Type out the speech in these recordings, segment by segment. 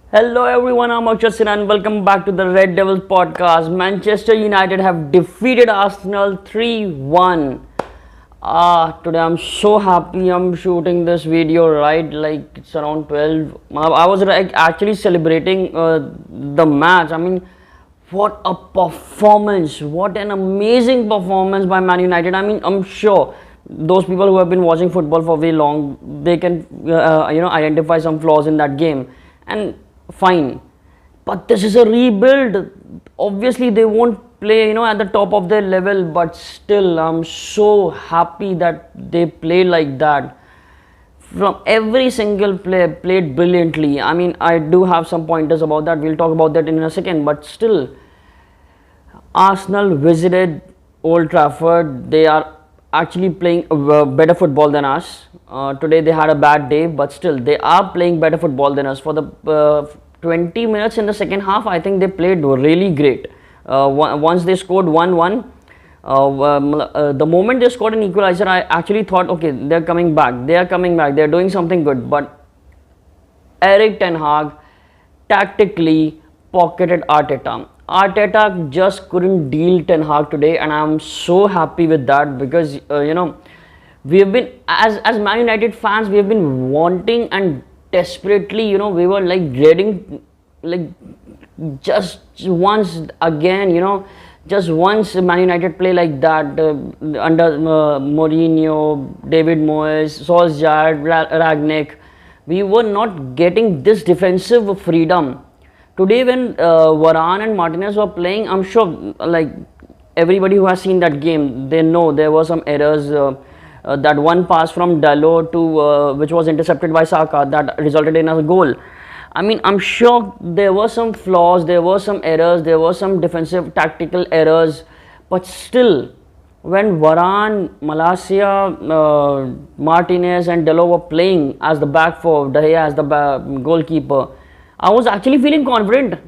Hello everyone, I'm Akshay and welcome back to the Red Devils podcast. Manchester United have defeated Arsenal 3-1. Today I'm so happy I'm shooting this video, right? Like it's around 12. I was like actually celebrating the match. I mean, what a performance! What an amazing performance by Man United. I mean, I'm sure those people who have been watching football for very long, they can identify some flaws in that game, and fine, but this is a rebuild. Obviously they won't play at the top of their level, but still I'm so happy that they play like that. From every single player played brilliantly. I mean, I do have some pointers about that, we'll talk about that in a second, but still Arsenal visited Old Trafford. They are actually playing better football than us. Today they had a bad day, but still they are playing better football than us. For the 20 minutes in the second half, I think they played really great. Once they scored 1-1, the moment they scored an equalizer, I actually thought, okay, they're coming back. They are coming back. They're doing something good. But Eriktenhag tactically pocketed Arteta. Arteta just couldn't deal Ten Hag today, and I'm so happy with that because we have been as Man United fans, we have been wanting and desperately, we were like dreading, like just once again, just once Man United play like that under Mourinho, David Moyes, Solskjaer, Ragnick. We were not getting this defensive freedom. Today when Varane and Martinez were playing, I'm sure like everybody who has seen that game, they know there were some errors. That one pass from Dalot to which was intercepted by Saka, that resulted in a goal. I mean, I'm sure there were some flaws, there were some errors, there were some defensive tactical errors, but still when Varane, Malacia, Martinez and Dalot were playing as the back four, De Gea as the goalkeeper, I was actually feeling confident.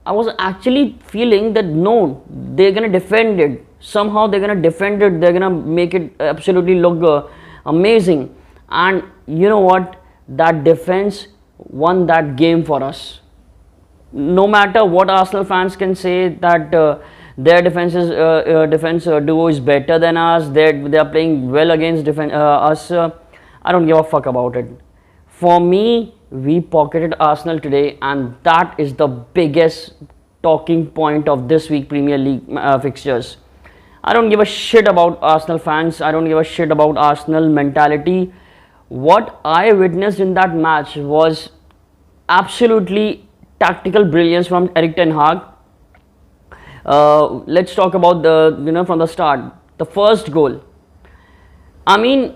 I was actually feeling that no, they're gonna defend it. Somehow they're gonna defend it. They're gonna make it absolutely look amazing. And you know what? That defense won that game for us. No matter what Arsenal fans can say that their defense duo is better than us. They are playing well against us. I don't give a fuck about it. For me, we pocketed Arsenal today, and that is the biggest talking point of this week Premier League fixtures. I don't give a shit about Arsenal fans. I don't give a shit about Arsenal mentality. What I witnessed in that match was absolutely tactical brilliance from Eriktenhag. Let's talk about the from the start. The first goal. I mean,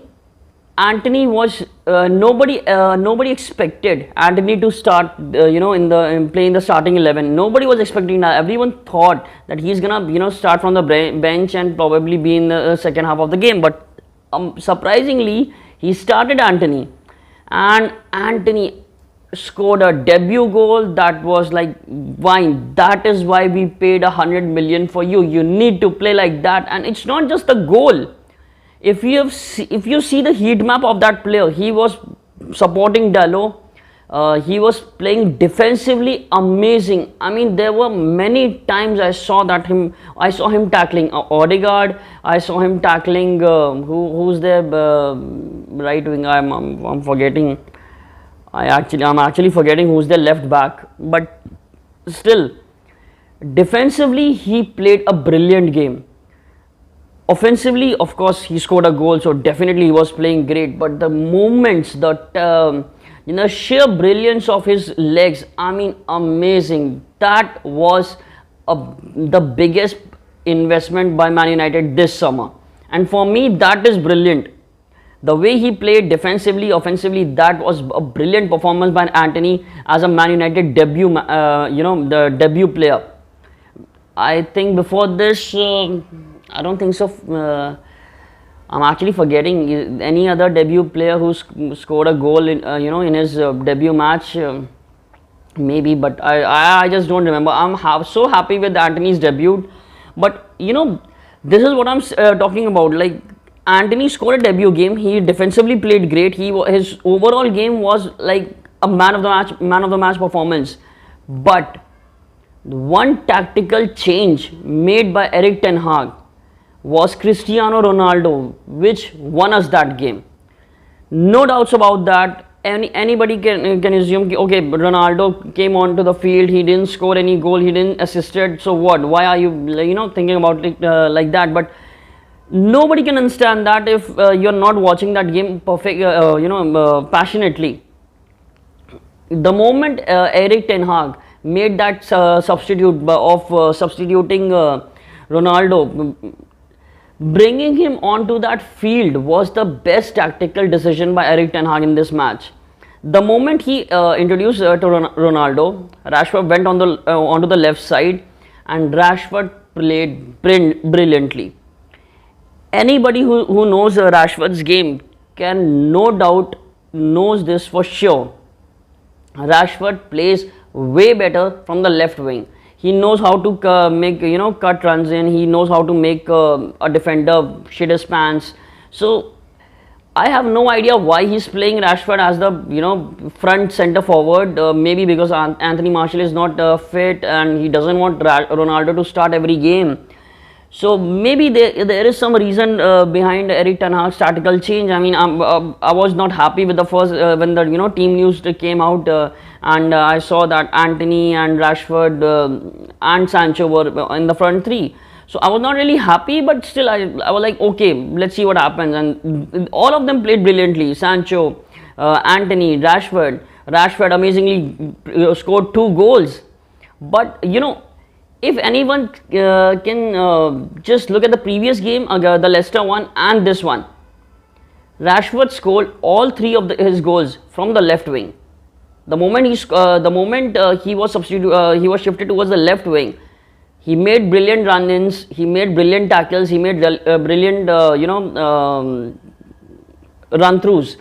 Antony was nobody expected Antony to start in play in the starting 11. Nobody was expecting that. Everyone thought that he's gonna start from the bench and probably be in the second half of the game. But surprisingly, he started Antony, and Antony scored a debut goal that was like wine. That is why we paid 100 million for you. You need to play like that, and it's not just the goal. If you see the heat map of that player, he was supporting Dalot. He was playing defensively amazing. I mean, there were many times I saw him tackling Odegaard. I saw him tackling who's their right wing. I'm forgetting. I'm actually forgetting who's their left back. But still, defensively he played a brilliant game. Offensively, of course, he scored a goal, so definitely he was playing great. But the movements, the sheer brilliance of his legs, I mean, amazing. That was the biggest investment by Man United this summer, and for me, that is brilliant. The way he played defensively, offensively, that was a brilliant performance by Antony as a Man United debut, the debut player. I think before this. I don't think so. I'm actually forgetting any other debut player who scored a goal in his debut match. Maybe, but I just don't remember. I'm so happy with Antony's debut, but this is what I'm talking about. Like Antony scored a debut game. He defensively played great. His overall game was like a man of the match performance. But one tactical change made by Eriktenhag was Cristiano Ronaldo, which won us that game. No doubts about that. Anybody can assume, okay, Ronaldo came onto the field, he didn't score any goal, he didn't assisted, so what? Why are you thinking about it like that? But nobody can understand that if you're not watching that game passionately. The moment Eriktenhag made that substituting Ronaldo, bringing him onto that field was the best tactical decision by Eriktenhag in this match. The moment he introduced to Ronaldo, Rashford went on onto the left side, and Rashford played brilliantly. Anybody who knows Rashford's game can no doubt knows this for sure. Rashford plays way better from the left wing. He knows how to make cut runs in. He knows how to make a defender shit his pants. So I have no idea why he's playing Rashford as the front centre forward. Maybe because Anthony Martial is not fit and he doesn't want Ronaldo to start every game. So maybe there is some reason behind Eriktenhag's tactical change. I mean, I was not happy with the first when the team news came out and I saw that Antony and Rashford and Sancho were in the front three. So I was not really happy, but still I was like, okay, let's see what happens. And all of them played brilliantly. Sancho, Antony, Rashford amazingly scored 2 goals. But if anyone can just look at the previous game, the Leicester one and this one, Rashford scored all 3 of his goals from the left wing. The moment he was shifted towards the left wing, he made brilliant run-ins, he made brilliant tackles, he made brilliant run-throughs.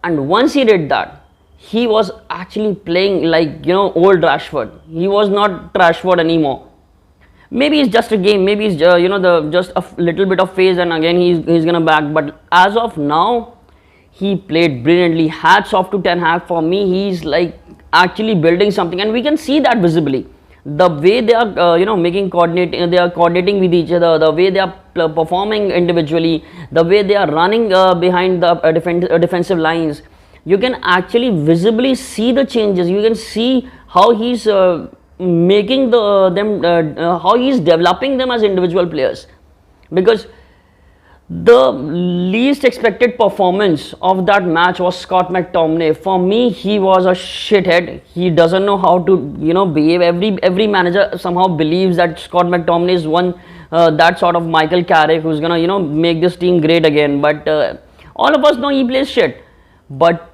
And once he did that, he was actually playing like old Rashford. He was not Rashford anymore. Maybe it's just a game, maybe it's just a little bit of phase, and again he's gonna back. But as of now, he played brilliantly. Hats off to Ten Hag. For me, he's like actually building something, and we can see that visibly. The way they are they are coordinating with each other, the way they are performing individually, the way they are running behind the defensive lines. You can actually visibly see the changes. You can see how he's making how he's developing them as individual players. Because the least expected performance of that match was Scott McTominay. For me, he was a shithead. He doesn't know how to behave. Every manager somehow believes that Scott McTominay is that sort of Michael Carrick who's gonna make this team great again. But all of us know he plays shit. But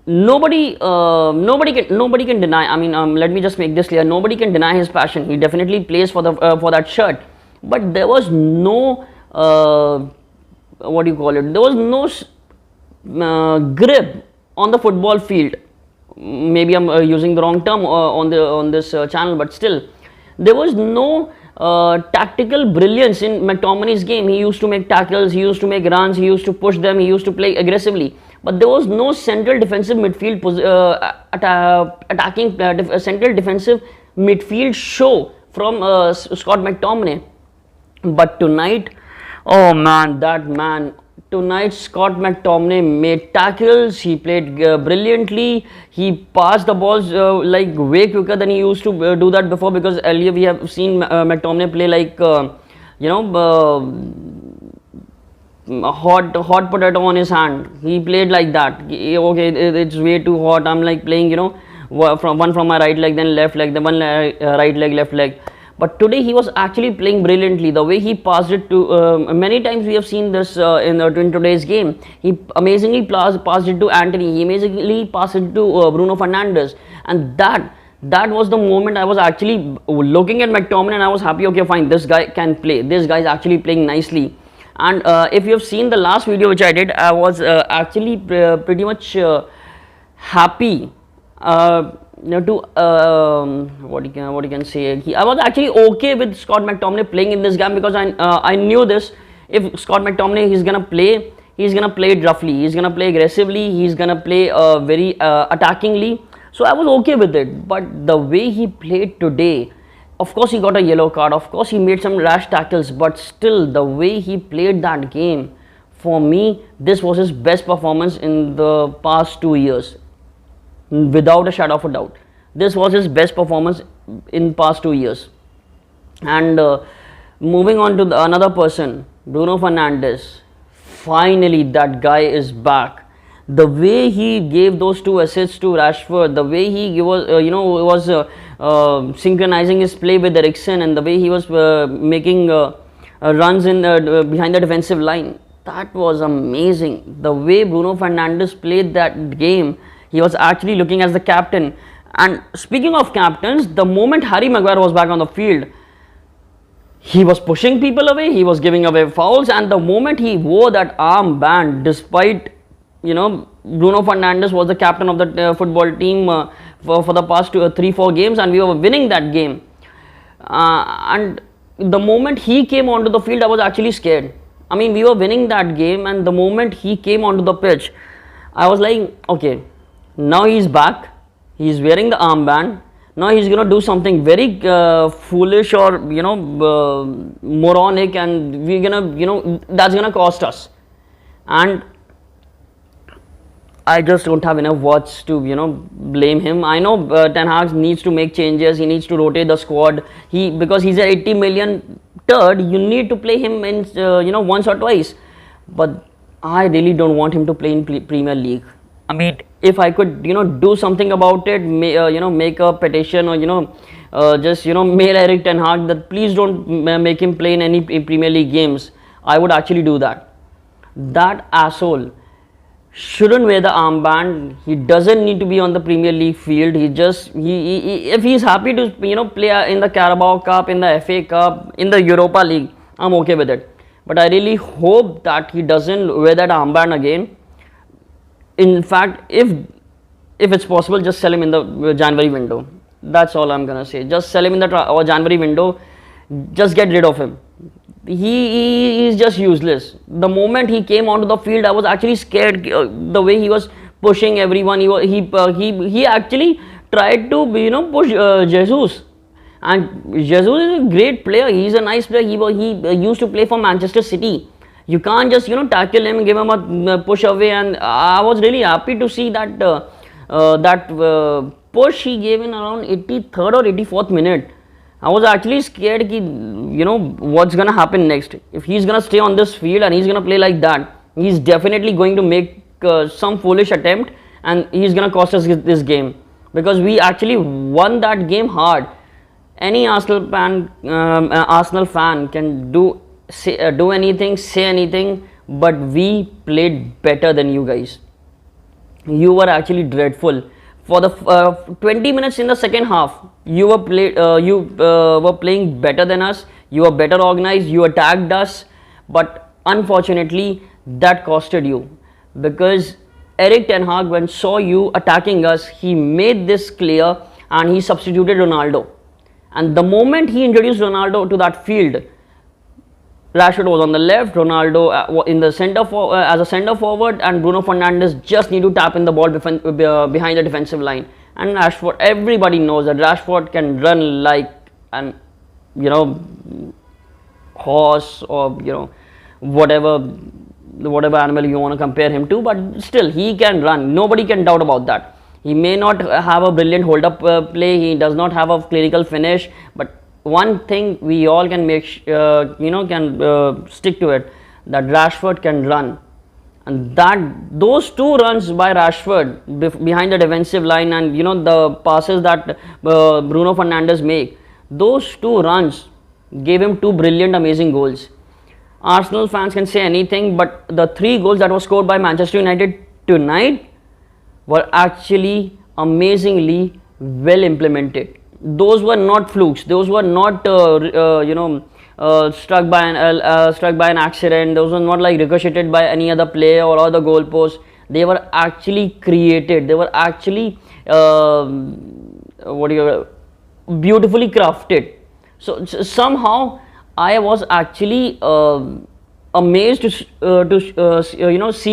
nobody can deny. I mean, let me just make this clear. Nobody can deny his passion. He definitely plays for that shirt. But there was no what do you call it? There was no grip on the football field. Maybe I'm using the wrong term on this channel, but still, there was no tactical brilliance in McTominay's game. He used to make tackles, he used to make runs, he used to push them, he used to play aggressively. But there was no central defensive midfield attacking central defensive midfield show from Scott McTominay. But tonight, oh man, tonight Scott McTominay made tackles, he played brilliantly, he passed the balls like way quicker than he used to do that before, because earlier we have seen McTominay play like a hot potato on his hand. He played like that. Okay, it's way too hot, I'm like playing from my right leg, then left leg, then one right leg, left leg. But today he was actually playing brilliantly. The way he passed it to many times we have seen this in today's game. He amazingly passed it to Antony. He amazingly passed it to Brunofernandes, and that was the moment I was actually looking at McTominay and I was happy. Okay, fine, this guy can play. This guy is actually playing nicely. And if you have seen the last video which I did, I was actually pretty much happy. What you can say, I was actually okay with Scott McTominay playing in this game, because I knew this. If Scott McTominay he's gonna play it roughly, he's gonna play aggressively, he's gonna play very attackingly. So I was okay with it. But the way he played today, of course he got a yellow card, of course he made some rash tackles, but still the way he played that game, for me, this was his best performance in the past 2 years, without a shadow of a doubt. This was his best performance in past 2 years. And moving on to another person, Brunofernandes. Finally, that guy is back. The way he gave those 2 assists to Rashford, the way he was synchronizing his play with Eriksen, and the way he was making runs in behind the defensive line, that was amazing. The way Brunofernandes played that game, he was actually looking as the captain. And speaking of captains, the moment Harry Maguire was back on the field, he was pushing people away, he was giving away fouls, and the moment he wore that armband, despite Brunofernandes was the captain of the football team for the past 3-4 games, and we were winning that game. And the moment he came onto the field, I was actually scared. I mean, we were winning that game, and the moment he came onto the pitch, I was like, okay, now he's back, he's wearing the armband. Now he's going to do something very foolish or moronic, and we're gonna that's gonna cost us. And I just don't have enough words to blame him. I know Ten Hag needs to make changes. He needs to rotate the squad. Because he's an 80 million turd, you need to play him in once or twice. But I really don't want him to play in Premier League. I mean, if I could do something about it, make a petition, or just mail eriktenhag that please don't make him play in any Premier League games, I would actually do that. That asshole shouldn't wear the armband. He doesn't need to be on the Premier League field. If he's happy to play in the Carabao Cup, in the FA Cup, in the Europa League, I'm okay with it. But I really hope that he doesn't wear that armband again. In fact, if it's possible, just sell him in the January window. That's all I'm gonna say. Just sell him in the January window. Just get rid of him. He is just useless. The moment he came onto the field, I was actually scared. The way he was pushing everyone, he actually tried to push Jesus. And Jesus is a great player. He's a nice player. He used to play for Manchester City. You can't just tackle him, give him a push away. And I was really happy to see that push he gave in around 83rd or 84th minute. I was actually scared what's gonna happen next. If he's gonna stay on this field and he's gonna play like that, he's definitely going to make some foolish attempt, and he's gonna cost us this game, because we actually won that game hard. Any Arsenal fan can do anything, say anything, but we played better than you guys. You were actually dreadful. For the 20 minutes in the second half, you were playing better than us. You were better organized. You attacked us, but unfortunately, that costed you, because eriktenhag, when saw you attacking us, he made this clear and he substituted Ronaldo. And the moment he introduced Ronaldo to that field, Rashford was on the left, Ronaldo in the center as a centre forward, and Brunofernandes just need to tap in the ball behind the defensive line. And Rashford, everybody knows that Rashford can run like an horse, or whatever animal you want to compare him to, but still he can run. Nobody can doubt about that. He may not have a brilliant hold-up play. He does not have a clinical finish, but one thing we all can stick to it, that Rashford can run. And those 2 runs by Rashford behind the defensive line, and the passes that Brunofernandes make, those 2 runs gave him 2 brilliant, amazing goals. Arsenal fans can say anything, but the 3 goals that were scored by Manchester United tonight were actually amazingly well implemented. Those were not flukes. Those were not struck by an accident. Those were not like ricocheted by any other player or other goalpost. They were actually created. They were actually beautifully crafted. So somehow I was actually amazed to see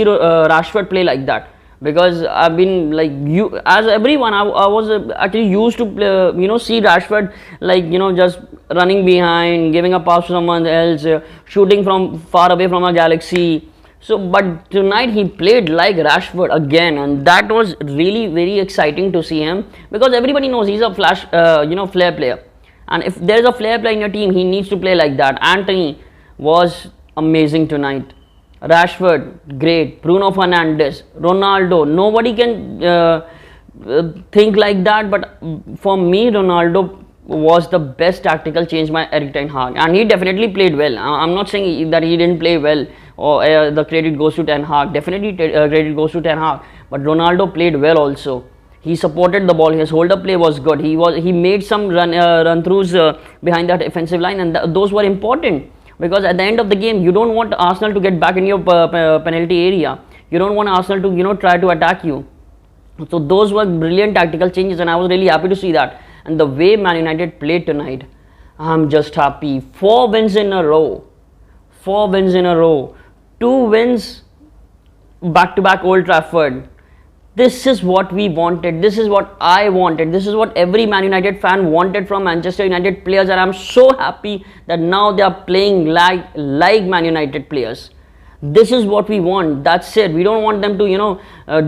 Rashford play like that, because I've been like you, as everyone, I was actually used to play, see Rashford like just running behind, giving a pass to someone else, shooting from far away from a galaxy. So, but tonight he played like Rashford again, and that was really very exciting to see him, because everybody knows he's a flair player, and if there is a flair player in your team, he needs to play like that. Antony was amazing tonight. Rashford, great. Brunofernandes, Ronaldo. Nobody can think like that, but for me, Ronaldo was the best tactical change by eriktenhag, and he definitely played well. I'm not saying that he didn't play well, or the credit goes to Ten Hag. Definitely credit goes to Ten Hag, but Ronaldo played well also. He supported the ball. His hold-up play was good. He made some run-throughs behind that offensive line, and those were important, because at the end of the game, you don't want Arsenal to get back in your penalty area. You don't want Arsenal to try to attack you. So those were brilliant tactical changes, and I was really happy to see that. And the way Man United played tonight, I'm just happy. 4 wins in a row. 4 wins in a row. 2 wins back-to-back Old Trafford. This is what we wanted. This is what I wanted. This is what every Man United fan wanted from Manchester United players, and I'm so happy that now they are playing like Man United players. This is what we want. That's it. We don't want them to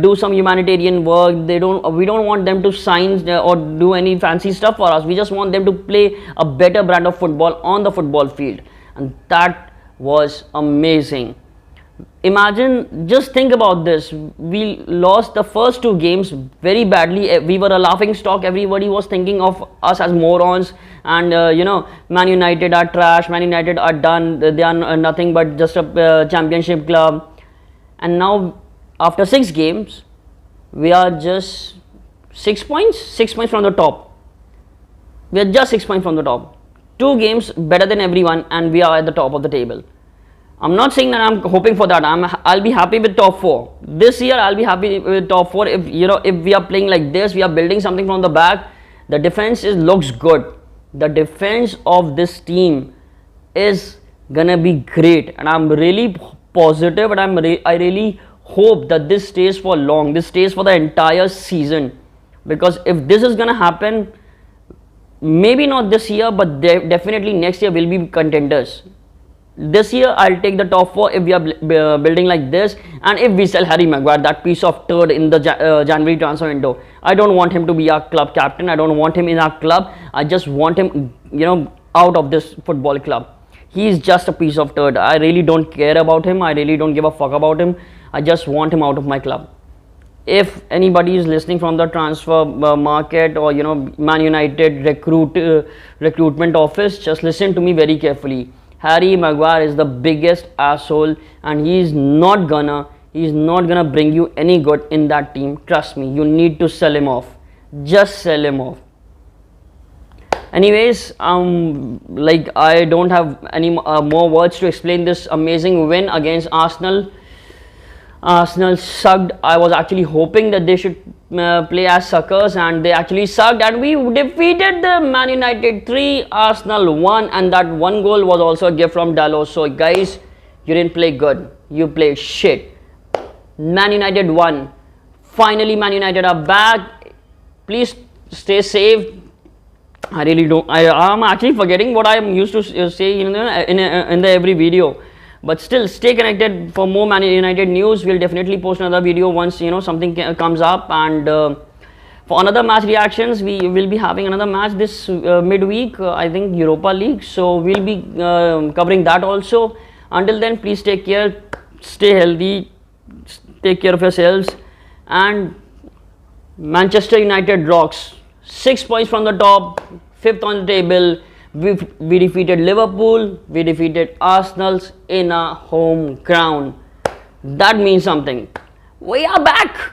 do some humanitarian work. We don't want them to sign or do any fancy stuff for us. We just want them to play a better brand of football on the football field, and that was amazing. Imagine, just think about this. We lost the first 2 games very badly. We were a laughing stock. Everybody was thinking of us as morons, and Man United are trash, Man United are done, they are nothing but just a championship club. And now after 6 games, we are just 6 points from the top. We are just 6 points from the top. 2 games better than everyone, and we are at the top of the table. I'm not saying that I'm hoping for that. I'll be happy with top 4 this year. I'll be happy with top 4 if if we are playing like this. We are building something from the back. The defense looks good. The defense of this team is gonna be great, and I'm really positive, and I really hope that this stays for long. This stays for the entire season, because if this is gonna happen, maybe not this year, but definitely next year we'll be contenders. This year I'll take the top 4 if we are building like this, and if we sell Harry Maguire, that piece of turd, in the January transfer window. I don't want him to be our club captain. I don't want him in our club. I just want him out of this football club. He's just a piece of turd. I really don't care about him. I really don't give a fuck about him. I just want him out of my club. If anybody is listening from the transfer market, or Man United recruitment office, just listen to me very carefully. Harry Maguire is the biggest asshole, and he's not gonna bring you any good in that team. Trust me, you need to sell him off. Just sell him off. Anyways, I don't have any more words to explain this amazing win against Arsenal. Arsenal sucked. I was actually hoping that they should play as suckers, and they actually sucked, and we defeated the Man United 3, Arsenal 1, and that 1 goal was also a gift from Dalot. So guys, you didn't play good. You played shit. Man United won. Finally, Man United are back. Please stay safe. I really don't. I'm actually forgetting what I am used to say in the every video. But still, stay connected for more Man United news. We'll definitely post another video once something comes up. And for another match reactions, we will be having another match this midweek. I think Europa League. So we'll be covering that also. Until then, please take care, stay healthy, take care of yourselves, and Manchester United rocks. 6 points from the top, 5th on the table. We defeated Liverpool, we defeated Arsenal in our home ground. That means something. We are back.